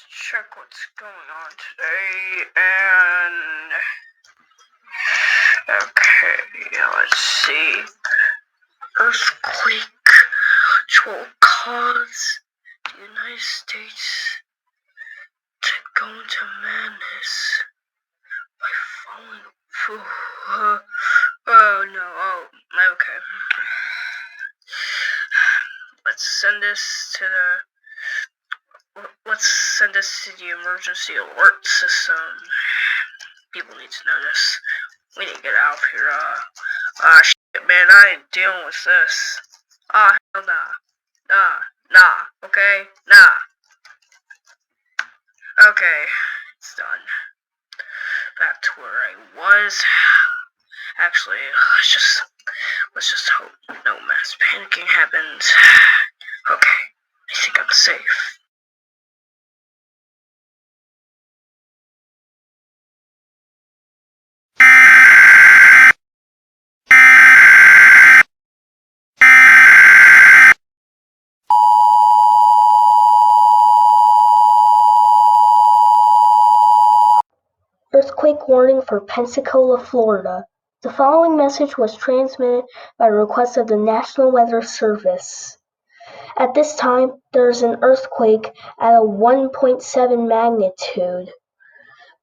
check what's going on today, and okay, let's see. Earthquake, which will cause the United States to go into madness by falling. Oh no, okay. Let's send this to the emergency alert system. People need to know this. We need to get out of here. Shit, man, I ain't dealing with this. Hell nah, okay? Nah. Okay, it's done. Back to where I was. Actually, let's just hope no mass panicking happens. Okay, I think I'm safe. Earthquake warning for Pensacola, Florida. The following message was transmitted by request of the National Weather Service. At this time, there is an earthquake at a 1.7 magnitude,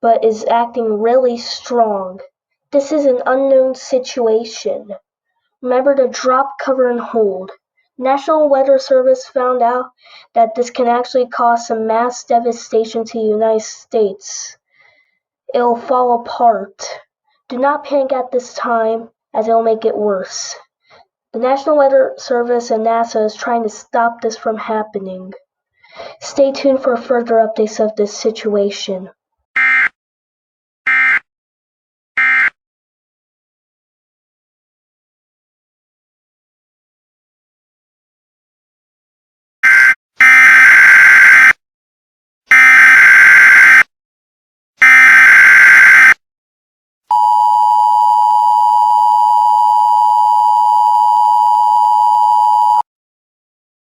but is acting really strong. This is an unknown situation. Remember to drop, cover, and hold. National Weather Service found out that this can actually cause some mass devastation to the United States. It'll fall apart. Do not panic at this time, as it'll make it worse. The National Weather Service and NASA is trying to stop this from happening. Stay tuned for further updates of this situation.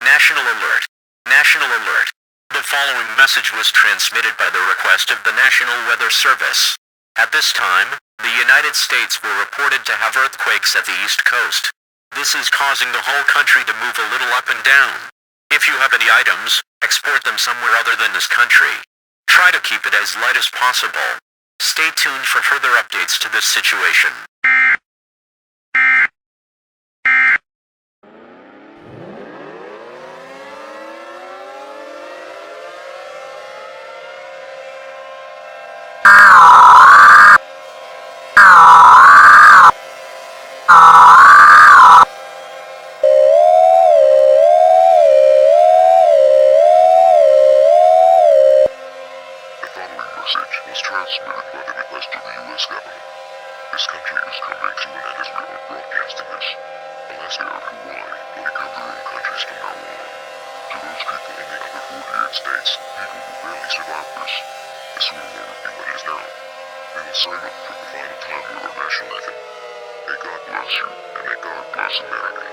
National Alert. National Alert. The following message was transmitted by the request of the National Weather Service. At this time, the United States were reported to have earthquakes at the East Coast. This is causing the whole country to move a little up and down. If you have any items, export them somewhere other than this country. Try to keep it as light as possible. Stay tuned for further updates to this situation. Message was transmitted by the request of the U.S. government. This country is coming to an end as we are broadcasting this. Unless they are Hawaii, let it come their own countries from now on. To those people in the other 48 states, people will barely survive this. This will never be what it is now. We will sign up for the final time with our national anthem. May God bless you, and may God bless America.